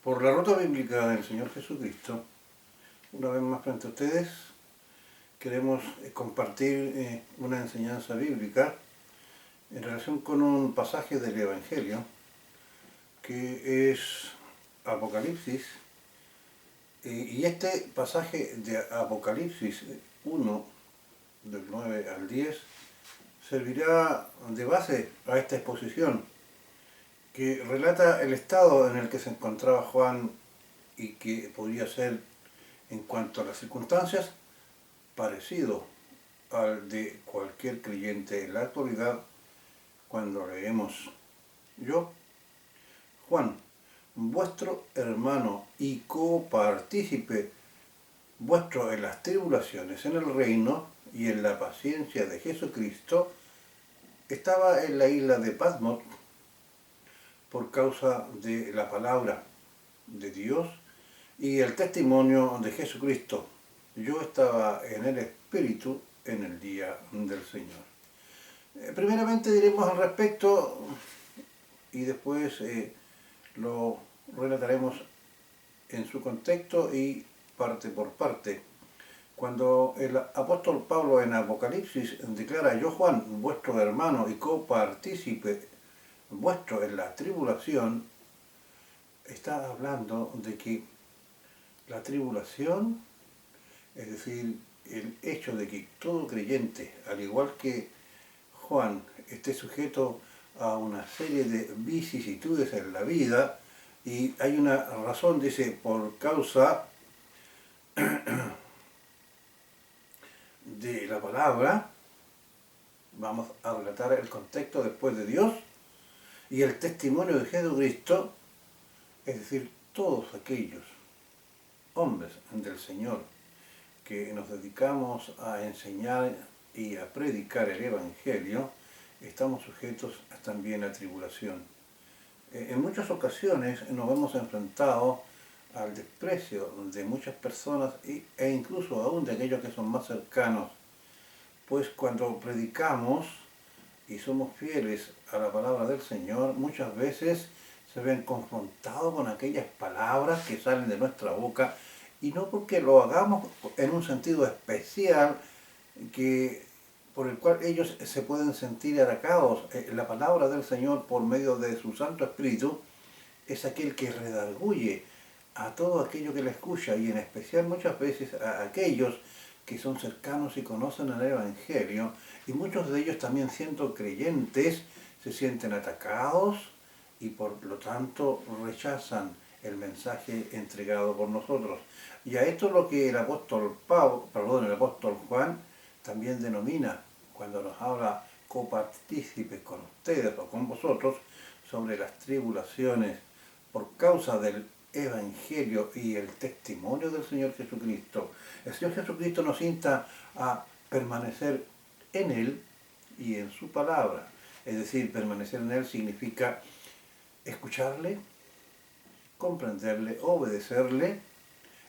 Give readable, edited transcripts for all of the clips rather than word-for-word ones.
Por la ruta bíblica del Señor Jesucristo, una vez más frente a ustedes, queremos compartir una enseñanza bíblica en relación con un pasaje del Evangelio que es Apocalipsis. Y este pasaje de Apocalipsis 1, del 9 al 10, servirá de base a esta exposición que relata el estado en el que se encontraba Juan y que podría ser, en cuanto a las circunstancias, parecido al de cualquier creyente en la actualidad cuando leemos: yo, Juan, vuestro hermano y copartícipe vuestro en las tribulaciones, en el reino y en la paciencia de Jesucristo, estaba en la isla de Patmos por causa de la palabra de Dios y el testimonio de Jesucristo. Yo estaba en el Espíritu en el día del Señor. Primeramente diremos al respecto y después lo relataremos en su contexto y parte por parte. Cuando el apóstol Pablo en Apocalipsis declara: yo, Juan, vuestro hermano y copartícipe vuestro en la tribulación, está hablando de que la tribulación, es decir, el hecho de que todo creyente, al igual que Juan, esté sujeto a una serie de vicisitudes en la vida, y hay una razón, dice, por causa de la palabra. Vamos a relatar el contexto después de Dios y el testimonio de Jesucristo, es decir, todos aquellos hombres del Señor que nos dedicamos a enseñar y a predicar el Evangelio, estamos sujetos también a tribulación. En muchas ocasiones nos hemos enfrentado al desprecio de muchas personas e incluso aún de aquellos que son más cercanos, pues cuando predicamos y somos fieles a la palabra del Señor, muchas veces se ven confrontados con aquellas palabras que salen de nuestra boca, y no porque lo hagamos en un sentido especial por el cual ellos se pueden sentir atacados. La palabra del Señor, por medio de su Santo Espíritu, es aquel que redarguye a todo aquello que le escucha, y en especial muchas veces a aquellos que son cercanos y conocen el Evangelio, y muchos de ellos también, siendo creyentes, se sienten atacados y por lo tanto rechazan el mensaje entregado por nosotros. Y a esto es lo que el apóstol Juan también denomina cuando nos habla copartícipes con ustedes o con vosotros sobre las tribulaciones por causa del Evangelio y el testimonio del Señor Jesucristo. El Señor Jesucristo nos insta a permanecer en Él y en su palabra. Es decir, permanecer en Él significa escucharle, comprenderle, obedecerle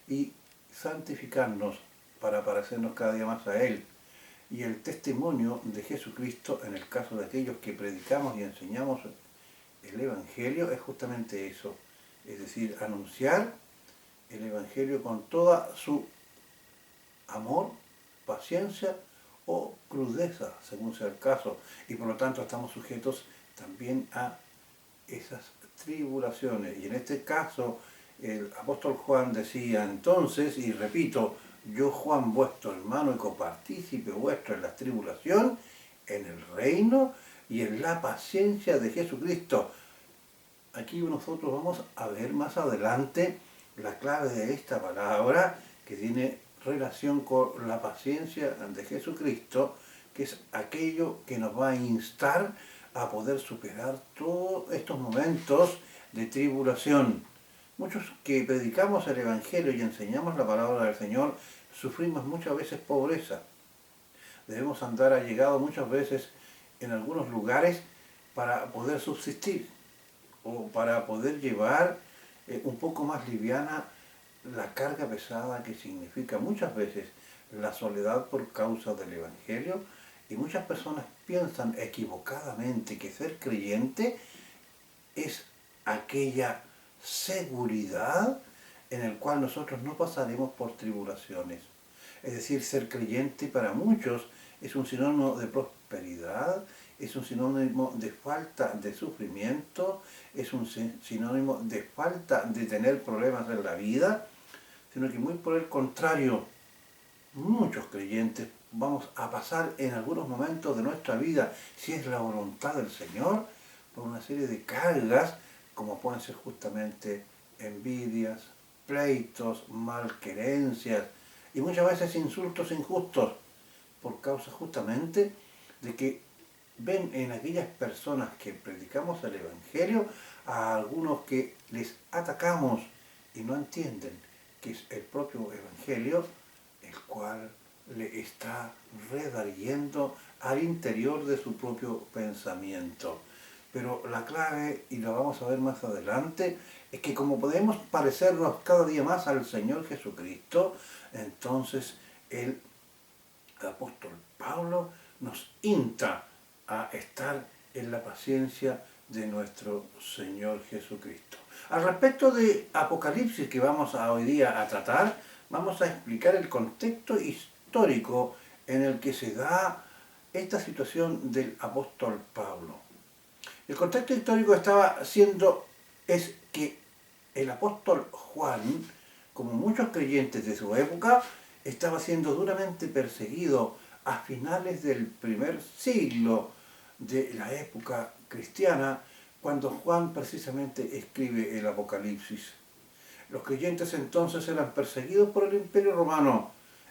y santificarnos para parecernos cada día más a Él. Y el testimonio de Jesucristo, en el caso de aquellos que predicamos y enseñamos el Evangelio, es justamente eso. Es decir, anunciar el Evangelio con toda su amor, paciencia o crudeza, según sea el caso. Y por lo tanto estamos sujetos también a esas tribulaciones. Y en este caso, el apóstol Juan decía entonces, y repito: yo, Juan, vuestro hermano y copartícipe vuestro en la tribulación, en el reino y en la paciencia de Jesucristo. Aquí nosotros vamos a ver más adelante la clave de esta palabra, que tiene relación con la paciencia de Jesucristo, que es aquello que nos va a instar a poder superar todos estos momentos de tribulación. Muchos que predicamos el Evangelio y enseñamos la palabra del Señor sufrimos muchas veces pobreza. Debemos andar allegados muchas veces en algunos lugares para poder subsistir o para poder llevar un poco más liviana la carga pesada que significa muchas veces la soledad por causa del Evangelio. Y muchas personas piensan equivocadamente que ser creyente es aquella seguridad en el cual nosotros no pasaremos por tribulaciones. Es decir, ser creyente para muchos es un sinónimo de prosperidad, es un sinónimo de falta de sufrimiento, es un sinónimo de falta de tener problemas en la vida, sino que muy por el contrario, muchos creyentes vamos a pasar en algunos momentos de nuestra vida, si es la voluntad del Señor, por una serie de cargas, como pueden ser justamente envidias, pleitos, malquerencias y muchas veces insultos injustos, por causa justamente de que ven en aquellas personas que predicamos el Evangelio a algunos que les atacamos y no entienden que es el propio Evangelio el cual le está redarguiendo al interior de su propio pensamiento. Pero la clave, y lo vamos a ver más adelante, es que como podemos parecernos cada día más al Señor Jesucristo, entonces el apóstol Pablo nos insta a estar en la paciencia de nuestro Señor Jesucristo. Al respecto de Apocalipsis que vamos a hoy día a tratar, vamos a explicar el contexto histórico en el que se da esta situación del apóstol Pablo. El contexto histórico es que el apóstol Juan, como muchos creyentes de su época, estaba siendo duramente perseguido a finales del primer siglo de la época cristiana, cuando Juan precisamente escribe el Apocalipsis. Los creyentes entonces eran perseguidos por el Imperio Romano,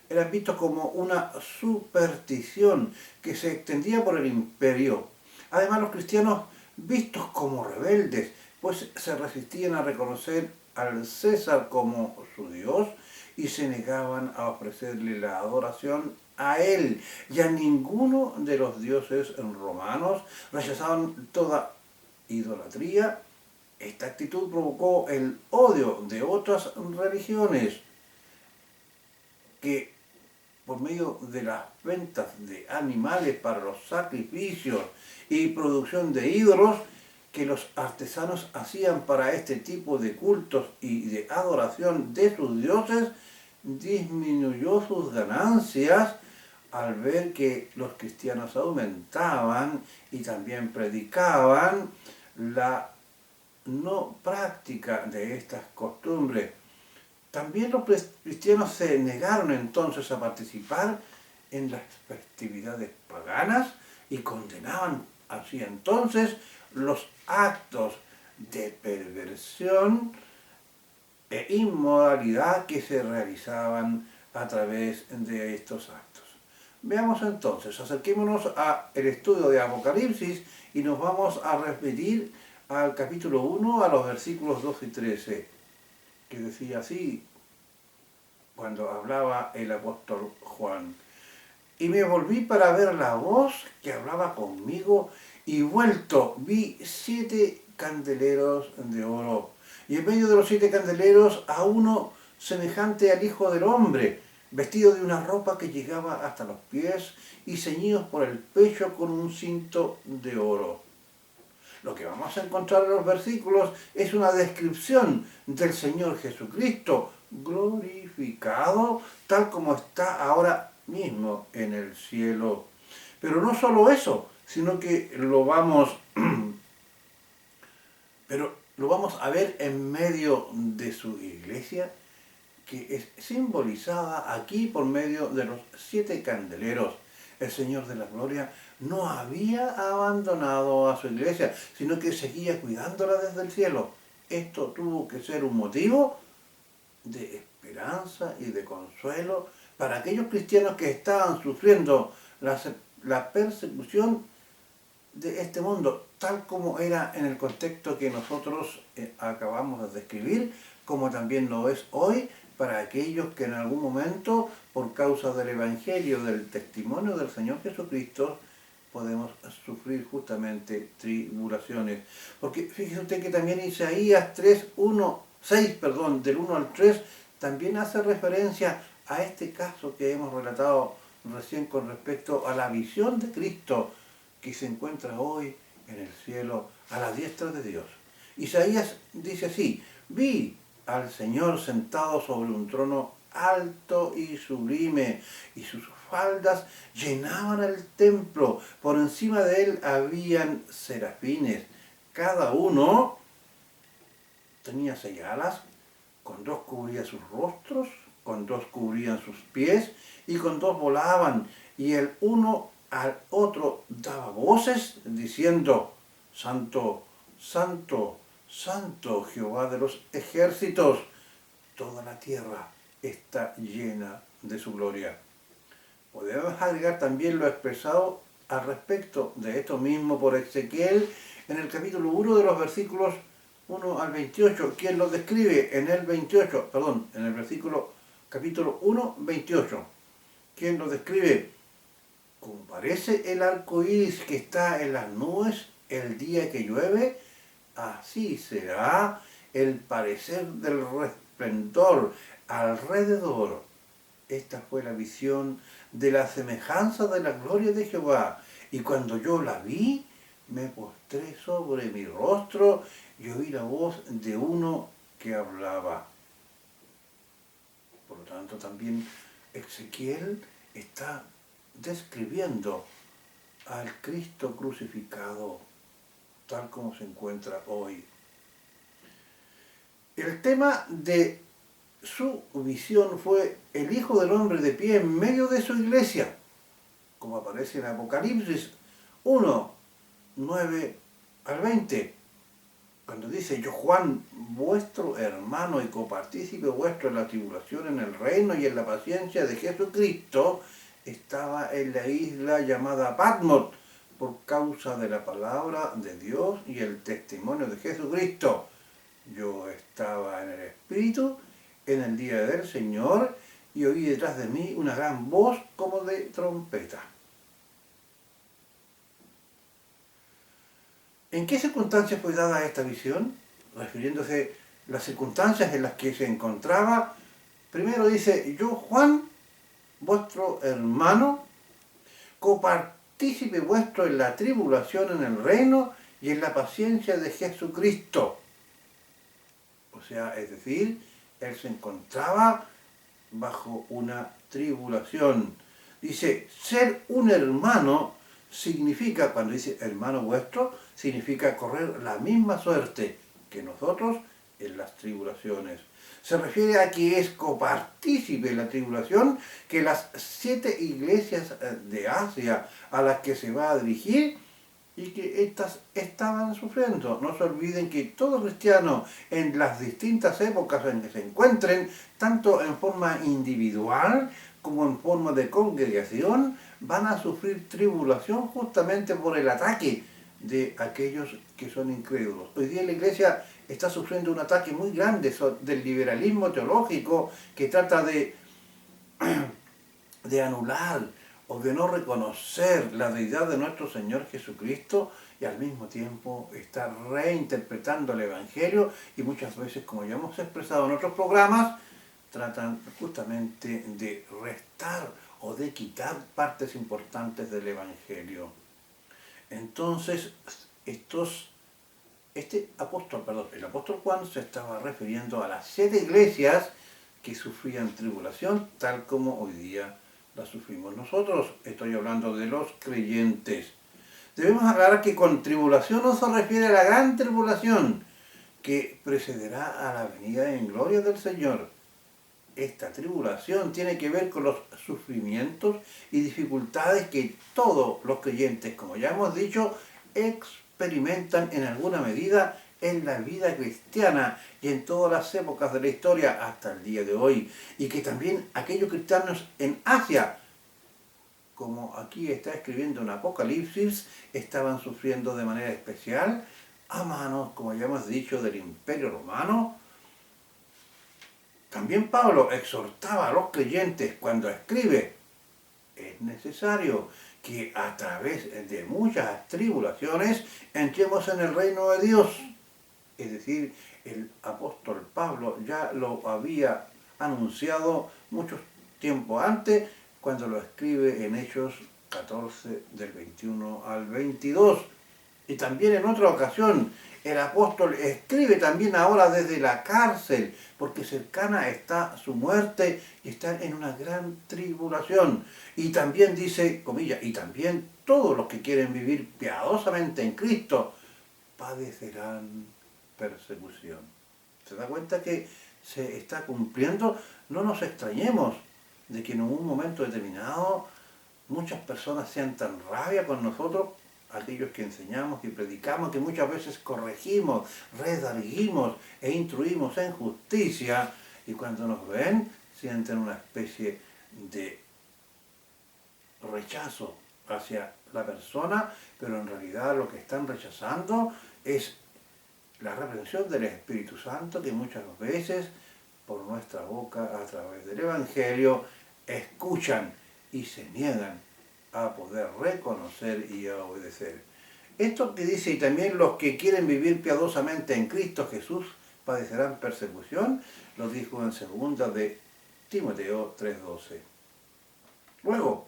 eran vistos como una superstición que se extendía por el imperio. Además, los cristianos vistos como rebeldes, pues se resistían a reconocer al César como su Dios y se negaban a ofrecerle la adoración a él y a ninguno de los dioses romanos, rechazaban toda idolatría. Esta actitud provocó el odio de otras religiones que, por medio de las ventas de animales para los sacrificios y producción de ídolos que los artesanos hacían para este tipo de cultos y de adoración de sus dioses, disminuyó sus ganancias al ver que los cristianos aumentaban y también predicaban la no práctica de estas costumbres. También los cristianos se negaron entonces a participar en las festividades paganas y condenaban así entonces los actos de perversión e inmoralidad que se realizaban a través de estos actos. Veamos entonces, acerquémonos al estudio de Apocalipsis y nos vamos a referir al capítulo 1, a los versículos 12 y 13, que decía así, cuando hablaba el apóstol Juan: y me volví para ver la voz que hablaba conmigo, y vuelto vi 7 candeleros de oro, y en medio de los 7 candeleros a uno semejante al Hijo del Hombre, vestido de una ropa que llegaba hasta los pies, y ceñidos por el pecho con un cinto de oro. Lo que vamos a encontrar en los versículos es una descripción del Señor Jesucristo glorificado, tal como está ahora mismo en el cielo. Pero no solo eso, sino que lo vamos a ver en medio de su iglesia, que es simbolizada aquí por medio de los 7 candeleros. El Señor de la Gloria no había abandonado a su iglesia, sino que seguía cuidándola desde el cielo. Esto tuvo que ser un motivo de esperanza y de consuelo para aquellos cristianos que estaban sufriendo la persecución de este mundo, tal como era en el contexto que nosotros acabamos de describir, como también lo es hoy para aquellos que en algún momento, por causa del Evangelio, del testimonio del Señor Jesucristo, podemos sufrir justamente tribulaciones. Porque fíjese usted que también Isaías 6, del 1 al 3, también hace referencia a este caso que hemos relatado recién con respecto a la visión de Cristo que se encuentra hoy en el cielo a la diestra de Dios. Isaías dice así: Vi al Señor sentado sobre un trono alto y sublime, y sus faldas llenaban el templo. Por encima de él habían serafines. Cada uno tenía 6 alas, con 2 cubría sus rostros, con 2 cubrían sus pies, y con 2 volaban, y el uno al otro daba voces, diciendo: Santo, Santo, Santo, Jehová de los ejércitos, toda la tierra está llena de su gloria. Podemos agregar también lo expresado al respecto de esto mismo por Ezequiel en el capítulo 1 de los versículos 1 al 28, quien lo describe en el 28, perdón, en el capítulo 1, 28, quien lo describe: como parece el arco iris que está en las nubes el día que llueve, así será el parecer del resplendor alrededor. Esta fue la visión de la semejanza de la gloria de Jehová. Y cuando yo la vi, me postré sobre mi rostro y oí la voz de uno que hablaba. Por lo tanto, también Ezequiel está describiendo al Cristo crucificado tal como se encuentra hoy. El tema de su visión fue el Hijo del Hombre de pie en medio de su iglesia, como aparece en Apocalipsis 1, 9 al 20, cuando dice: yo, Juan, vuestro hermano y copartícipe vuestro en la tribulación, en el reino y en la paciencia de Jesucristo, estaba en la isla llamada Patmos por causa de la palabra de Dios y el testimonio de Jesucristo. Yo estaba en el Espíritu en el día del Señor y oí detrás de mí una gran voz como de trompeta. ¿En qué circunstancias fue dada esta visión? Refiriéndose a las circunstancias en las que se encontraba. Primero dice: yo, Juan, vuestro hermano, copartícipe vuestro en la tribulación, en el reino y en la paciencia de Jesucristo. O sea, es decir, él se encontraba bajo una tribulación. Dice: ser un hermano significa, cuando dice hermano vuestro, significa correr la misma suerte que nosotros en las tribulaciones. Se refiere a que es copartícipe en la tribulación que las 7 iglesias de Asia a las que se va a dirigir y que éstas estaban sufriendo. No se olviden que todo cristiano en las distintas épocas en que se encuentren, tanto en forma individual como en forma de congregación, van a sufrir tribulación justamente por el ataque de aquellos que son incrédulos. Hoy día la iglesia está sufriendo un ataque muy grande del liberalismo teológico que trata de anular o de no reconocer la deidad de nuestro Señor Jesucristo, y al mismo tiempo está reinterpretando el Evangelio, y muchas veces, como ya hemos expresado en otros programas, tratan justamente de restar o de quitar partes importantes del Evangelio. Entonces, el apóstol Juan se estaba refiriendo a las 7 iglesias que sufrían tribulación, tal como hoy día la sufrimos nosotros. Estoy hablando de los creyentes. Debemos aclarar que con tribulación no se refiere a la gran tribulación que precederá a la venida en gloria del Señor. Esta tribulación tiene que ver con los sufrimientos y dificultades que todos los creyentes, como ya hemos dicho, experimentan en alguna medida en la vida cristiana y en todas las épocas de la historia hasta el día de hoy, y que también aquellos cristianos en Asia, como aquí está escribiendo en Apocalipsis, estaban sufriendo de manera especial a manos, como ya hemos dicho, del Imperio Romano. También Pablo exhortaba a los creyentes cuando escribe: es necesario que a través de muchas tribulaciones entremos en el reino de Dios. Es decir, el apóstol Pablo ya lo había anunciado mucho tiempo antes, cuando lo escribe en Hechos 14, del 21 al 22. Y también en otra ocasión el apóstol escribe también ahora desde la cárcel, porque cercana está su muerte y están en una gran tribulación. Y también dice, comillas, y también todos los que quieren vivir piadosamente en Cristo padecerán persecución. ¿Se da cuenta que se está cumpliendo? No nos extrañemos de que en un momento determinado muchas personas sientan rabia con nosotros, aquellos que enseñamos y predicamos, que muchas veces corregimos, redarguimos e instruimos en justicia, y cuando nos ven sienten una especie de rechazo hacia la persona, pero en realidad lo que están rechazando es la reprensión del Espíritu Santo, que muchas veces por nuestra boca, a través del Evangelio, escuchan y se niegan a poder reconocer y a obedecer. Esto que dice, y también los que quieren vivir piadosamente en Cristo Jesús padecerán persecución, lo dijo en 2 de Timoteo 3:12. Luego,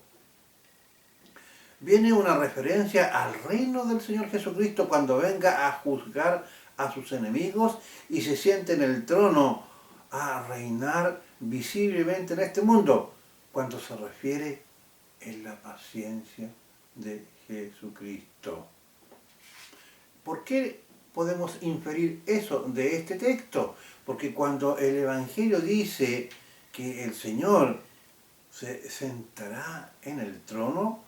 viene una referencia al reino del Señor Jesucristo cuando venga a juzgar a sus enemigos y se siente en el trono a reinar visiblemente en este mundo, cuando se refiere en la paciencia de Jesucristo. ¿Por qué podemos inferir eso de este texto? Porque cuando el Evangelio dice que el Señor se sentará en el trono,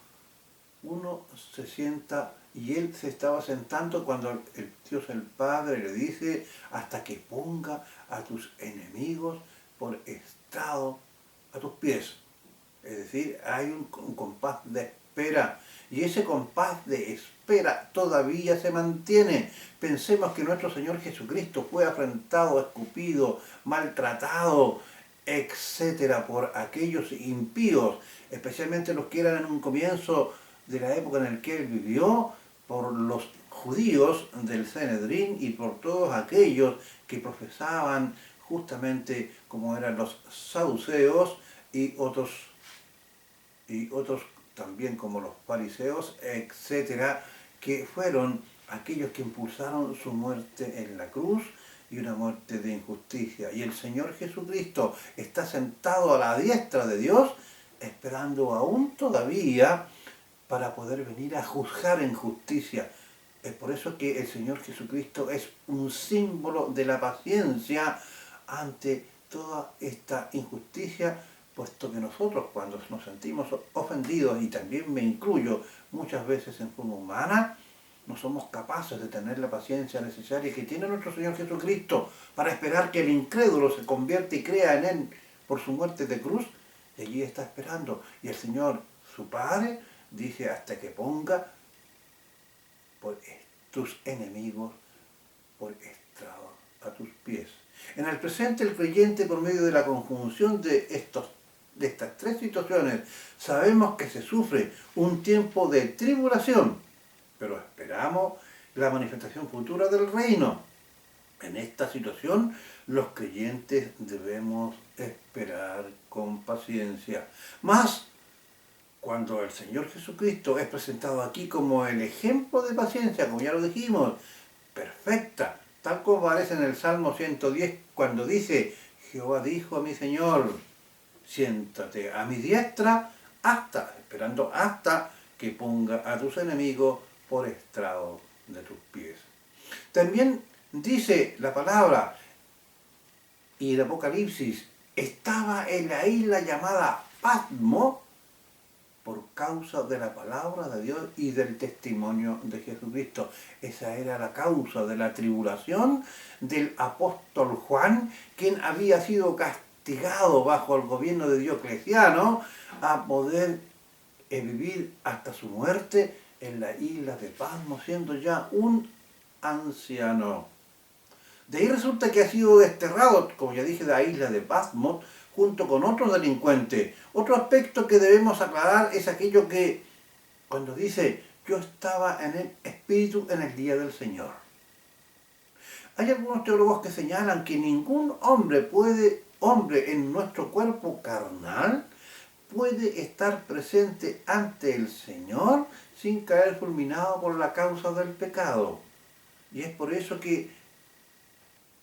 uno se sienta, y Él se estaba sentando cuando Dios el Padre le dice, hasta que ponga a tus enemigos por estrado a tus pies. Es decir, hay un compás de espera, y ese compás de espera todavía se mantiene. Pensemos que nuestro Señor Jesucristo fue afrentado, escupido, maltratado, etcétera, por aquellos impíos, especialmente los que eran en un comienzo de la época en la que Él vivió, por los judíos del Sanedrín y por todos aquellos que profesaban justamente como eran los saduceos y otros también como los fariseos, etcétera, que fueron aquellos que impulsaron su muerte en la cruz y una muerte de injusticia. Y el Señor Jesucristo está sentado a la diestra de Dios, esperando aún todavía para poder venir a juzgar en justicia. Es por eso que el Señor Jesucristo es un símbolo de la paciencia ante toda esta injusticia, puesto que nosotros cuando nos sentimos ofendidos, y también me incluyo muchas veces en forma humana, no somos capaces de tener la paciencia necesaria que tiene nuestro Señor Jesucristo para esperar que el incrédulo se convierta y crea en Él por su muerte de cruz, y allí está esperando. Y el Señor, su Padre, dice hasta que ponga por tus enemigos por estrado a tus pies. En el presente el creyente, por medio de la conjunción de estas tres situaciones, sabemos que se sufre un tiempo de tribulación, pero esperamos la manifestación futura del reino. En esta situación, los creyentes debemos esperar con paciencia. Mas, cuando el Señor Jesucristo es presentado aquí como el ejemplo de paciencia, como ya lo dijimos, perfecta, tal como aparece en el Salmo 110, cuando dice, Jehová dijo a mi Señor, siéntate a mi diestra, esperando hasta que ponga a tus enemigos por estrado de tus pies. También dice la palabra, y el Apocalipsis, estaba en la isla llamada Patmos, por causa de la palabra de Dios y del testimonio de Jesucristo. Esa era la causa de la tribulación del apóstol Juan, quien había sido castigado bajo el gobierno de Diocleciano a poder vivir hasta su muerte en la isla de Patmos, siendo ya un anciano. De ahí resulta que ha sido desterrado, como ya dije, de la isla de Patmos, junto con otros delincuentes. Otro aspecto que debemos aclarar es aquello que, cuando dice, yo estaba en el Espíritu en el día del Señor. Hay algunos teólogos que señalan que ningún hombre en nuestro cuerpo carnal puede estar presente ante el Señor sin caer fulminado por la causa del pecado. Y es por eso que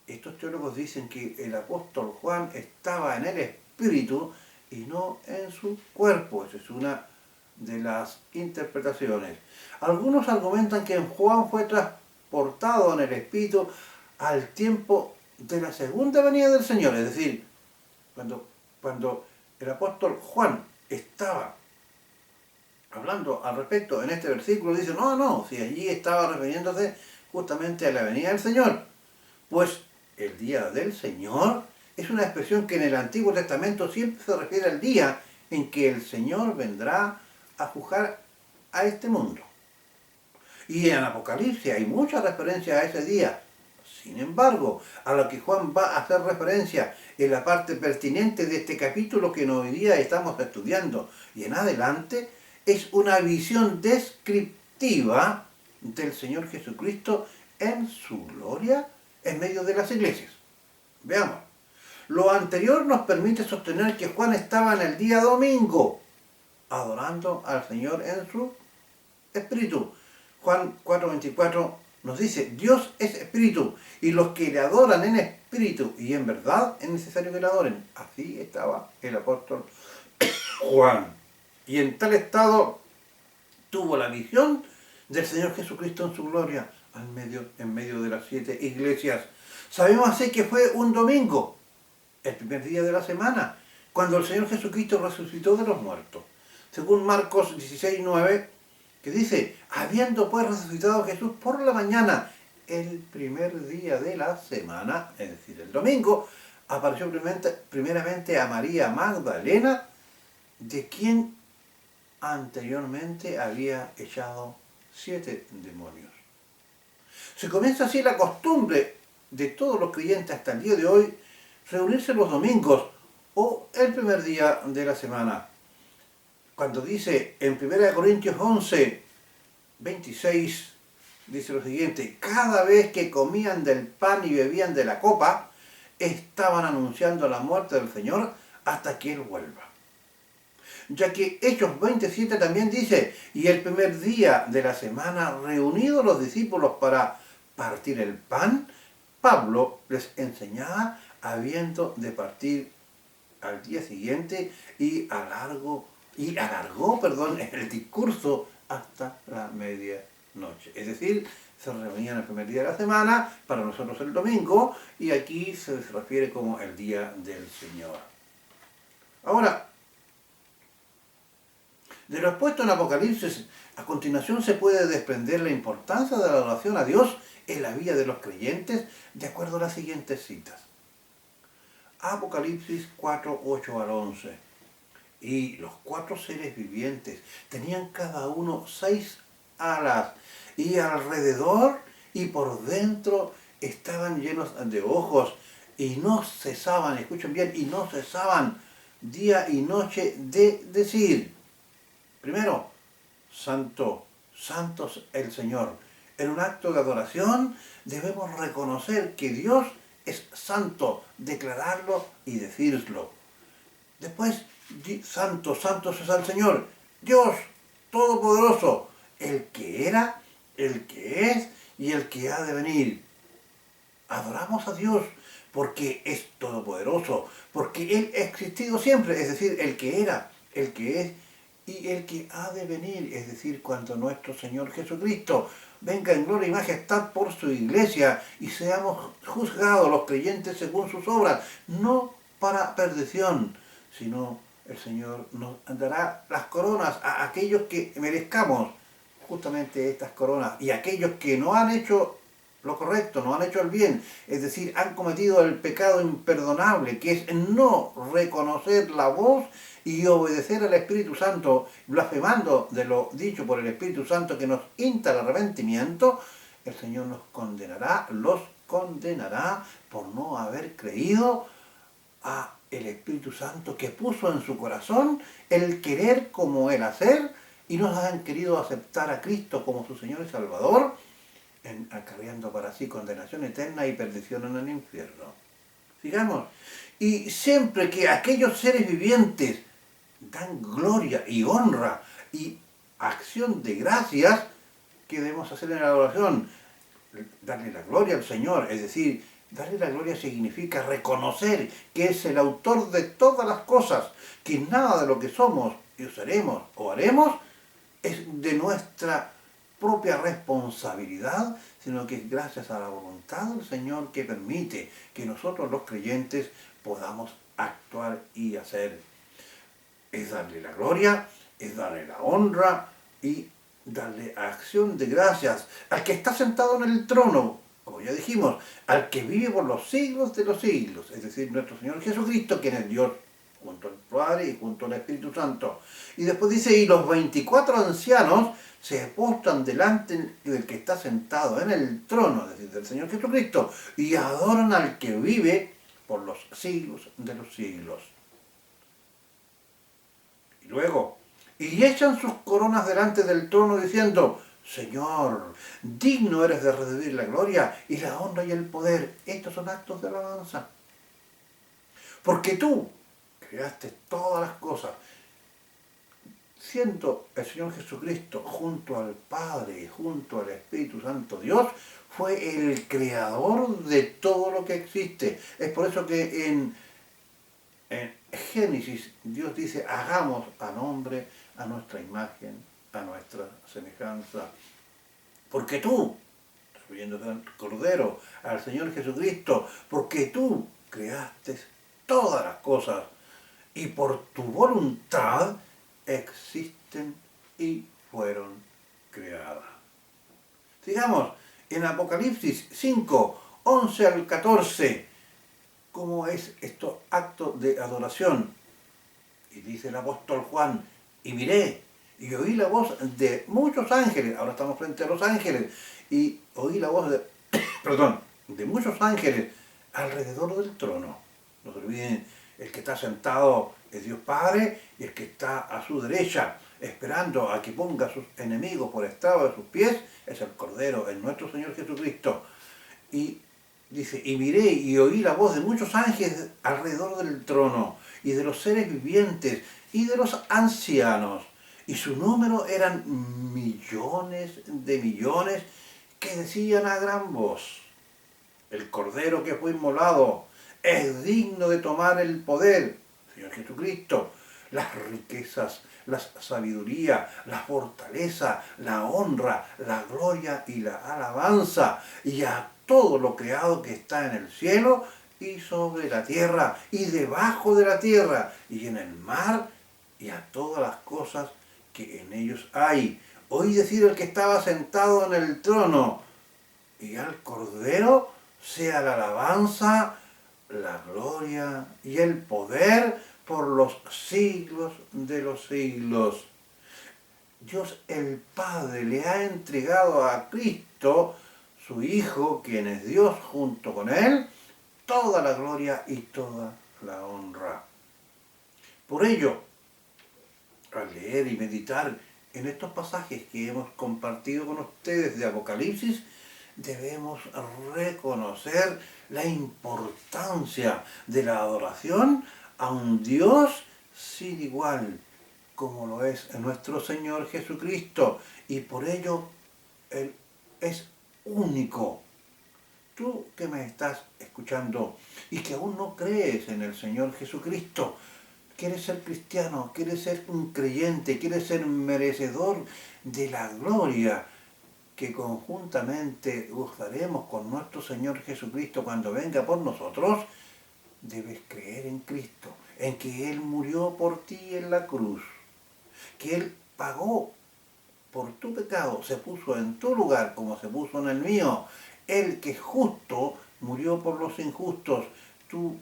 estos teólogos dicen que el apóstol Juan estaba en el espíritu y no en su cuerpo. Esa es una de las interpretaciones. Algunos argumentan que Juan fue transportado en el espíritu al tiempo de la segunda venida del Señor, es decir, cuando el apóstol Juan estaba hablando al respecto en este versículo, dice, no, si allí estaba refiriéndose justamente a la venida del Señor. Pues el día del Señor es una expresión que en el Antiguo Testamento siempre se refiere al día en que el Señor vendrá a juzgar a este mundo. Y en Apocalipsis hay muchas referencias a ese día. Sin embargo, a lo que Juan va a hacer referencia en la parte pertinente de este capítulo que hoy día estamos estudiando y en adelante, es una visión descriptiva del Señor Jesucristo en su gloria en medio de las iglesias. Veamos. Lo anterior nos permite sostener que Juan estaba en el día domingo, adorando al Señor en su espíritu. Juan 4:24 nos dice, Dios es espíritu, y los que le adoran en espíritu y en verdad es necesario que le adoren. Así estaba el apóstol Juan. Y en tal estado tuvo la visión del Señor Jesucristo en su gloria, en medio de las 7 iglesias. Sabemos así que fue un domingo, el primer día de la semana, cuando el Señor Jesucristo resucitó de los muertos. Según Marcos 16:9, que dice, habiendo pues resucitado Jesús por la mañana, el primer día de la semana, es decir, el domingo, apareció primeramente a María Magdalena, de quien anteriormente había echado 7 demonios. Se comienza así la costumbre de todos los creyentes hasta el día de hoy, reunirse los domingos o el primer día de la semana. Cuando dice en 1 Corintios 11:26, dice lo siguiente, cada vez que comían del pan y bebían de la copa, estaban anunciando la muerte del Señor hasta que Él vuelva. Ya que Hechos 27 también dice, y el primer día de la semana, reunidos los discípulos para partir el pan, Pablo les enseñaba habiendo de partir al día siguiente y alargó el discurso hasta la medianoche. Es decir, se reunían el primer día de la semana, para nosotros el domingo, y aquí se refiere como el día del Señor. Ahora, de lo expuesto en Apocalipsis, a continuación se puede desprender la importancia de la adoración a Dios en la vida de los creyentes, de acuerdo a las siguientes citas. Apocalipsis 4:8-11. Y los 4 seres vivientes tenían cada uno 6 alas, y alrededor y por dentro estaban llenos de ojos, y no cesaban, escuchen bien, y no cesaban día y noche de decir, primero, Santo, Santo es el Señor. En un acto de adoración debemos reconocer que Dios es santo, declararlo y decirlo. Después, Santo, Santo es el Señor, Dios Todopoderoso, el que era, el que es y el que ha de venir. Adoramos a Dios porque es todopoderoso, porque Él ha existido siempre, es decir, el que era, el que es y el que ha de venir, es decir, cuando nuestro Señor Jesucristo venga en gloria y majestad por su iglesia y seamos juzgados los creyentes según sus obras, no para perdición, sino el Señor nos dará las coronas a aquellos que merezcamos justamente estas coronas, y aquellos que no han hecho lo correcto, no han hecho el bien, es decir, han cometido el pecado imperdonable, que es no reconocer la voz y obedecer al Espíritu Santo, blasfemando de lo dicho por el Espíritu Santo que nos insta al arrepentimiento, el Señor los condenará por no haber creído a el Espíritu Santo que puso en su corazón el querer como el hacer, y no han querido aceptar a Cristo como su Señor y Salvador, acarreando para sí condenación eterna y perdición en el infierno. Sigamos. Y siempre que aquellos seres vivientes dan gloria y honra y acción de gracias que debemos hacer en la adoración. Darle la gloria al Señor, es decir, darle la gloria significa reconocer que es el autor de todas las cosas, que nada de lo que somos y seremos o haremos es de nuestra propia responsabilidad, sino que es gracias a la voluntad del Señor que permite que nosotros los creyentes podamos actuar y hacer. Es darle la gloria, es darle la honra y darle acción de gracias al que está sentado en el trono, como ya dijimos, al que vive por los siglos de los siglos, es decir, nuestro Señor Jesucristo, quien es Dios, junto al Padre y junto al Espíritu Santo. Y después dice, y los 24 ancianos se postran delante del que está sentado en el trono, es decir, del Señor Jesucristo, y adoran al que vive por los siglos de los siglos. Y luego, y echan sus coronas delante del trono diciendo, Señor, digno eres de recibir la gloria y la honra y el poder. Estos son actos de alabanza. Porque tú creaste todas las cosas, siendo el Señor Jesucristo junto al Padre y junto al Espíritu Santo Dios, fue el creador de todo lo que existe. Es por eso que en Génesis Dios dice, hagamos al hombre a nuestra imagen, a nuestra semejanza. Porque tú, refiriéndose al Cordero, al Señor Jesucristo, porque tú creaste todas las cosas y por tu voluntad existen y fueron creadas. Sigamos en Apocalipsis 5, 11 al 14, cómo es estos actos de adoración. Y dice el apóstol Juan, y miré, y oí la voz de muchos ángeles, ahora estamos frente a los ángeles, y oí la voz de, de muchos ángeles alrededor del trono. No se olviden, el que está sentado es Dios Padre, y el que está a su derecha, esperando a que ponga a sus enemigos por estrado de sus pies, es el Cordero, es nuestro Señor Jesucristo. Y dice, y miré y oí la voz de muchos ángeles alrededor del trono, y de los seres vivientes, y de los ancianos, y su número eran millones de millones, que decían a gran voz, el Cordero que fue inmolado es digno de tomar el poder, Señor Jesucristo, las riquezas, la sabiduría, la fortaleza, la honra, la gloria y la alabanza, y a todo lo creado que está en el cielo y sobre la tierra y debajo de la tierra y en el mar y a todas las cosas que en ellos hay. Oí decir el que estaba sentado en el trono y al Cordero sea la alabanza, la gloria y el poder por los siglos de los siglos. Dios el Padre le ha entregado a Cristo, su Hijo, quien es Dios junto con Él, toda la gloria y toda la honra. Por ello, al leer y meditar en estos pasajes que hemos compartido con ustedes de Apocalipsis, debemos reconocer la importancia de la adoración a un Dios sin igual, como lo es nuestro Señor Jesucristo, y por ello Él es único. Tú que me estás escuchando y que aún no crees en el Señor Jesucristo, quieres ser cristiano, quieres ser un creyente, quieres ser merecedor de la gloria que conjuntamente gozaremos con nuestro Señor Jesucristo cuando venga por nosotros, debes creer en Cristo, en que Él murió por ti en la cruz, que Él pagó por tu pecado, se puso en tu lugar como se puso en el mío. Él que es justo murió por los injustos. Tú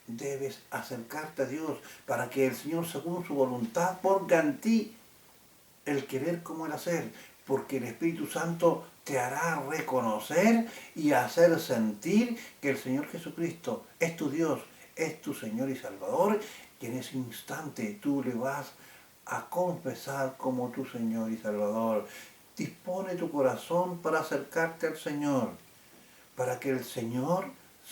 debes acercarte a Dios para que el Señor, según su voluntad, ponga en ti el querer como el hacer, porque el Espíritu Santo te hará reconocer y hacer sentir que el Señor Jesucristo es tu Dios, es tu Señor y Salvador, y en ese instante tú le vas a confesar como tu Señor y Salvador. Dispone tu corazón para acercarte al Señor, para que el Señor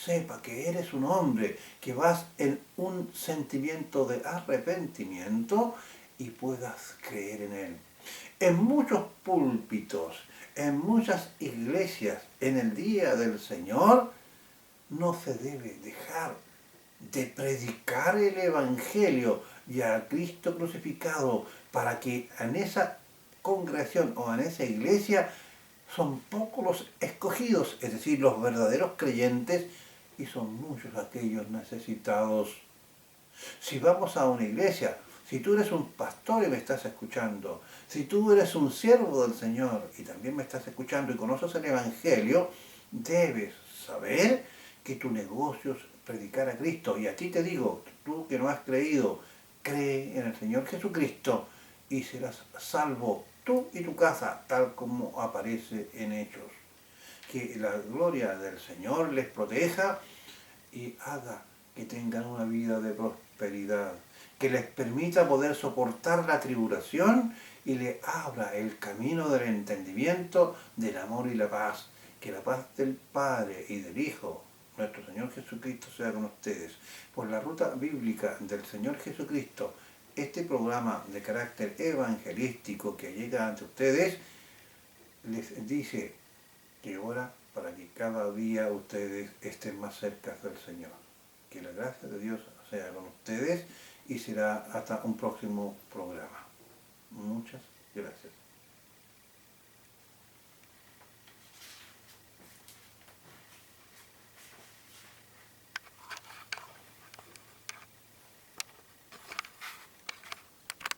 sepa que eres un hombre, que vas en un sentimiento de arrepentimiento y puedas creer en Él. En muchos púlpitos, en muchas iglesias, en el día del Señor, no se debe dejar de predicar el Evangelio y a Cristo crucificado, para que en esa congregación o en esa iglesia son pocos los escogidos, es decir, los verdaderos creyentes, y son muchos aquellos necesitados. Si vamos a una iglesia, si tú eres un pastor y me estás escuchando, si tú eres un siervo del Señor y también me estás escuchando y conoces el Evangelio, debes saber que tu negocio es predicar a Cristo. Y a ti te digo, tú que no has creído, cree en el Señor Jesucristo y serás salvo tú y tu casa, tal como aparece en Hechos. Que la gloria del Señor les proteja y haga que tengan una vida de prosperidad, que les permita poder soportar la tribulación y le abra el camino del entendimiento, del amor y la paz. Que la paz del Padre y del Hijo, nuestro Señor Jesucristo, sea con ustedes. Por la ruta bíblica del Señor Jesucristo, este programa de carácter evangelístico que llega ante ustedes, les dice que ora para que cada día ustedes estén más cerca del Señor. Que la gracia de Dios sea con ustedes y será hasta un próximo programa. Muchas gracias.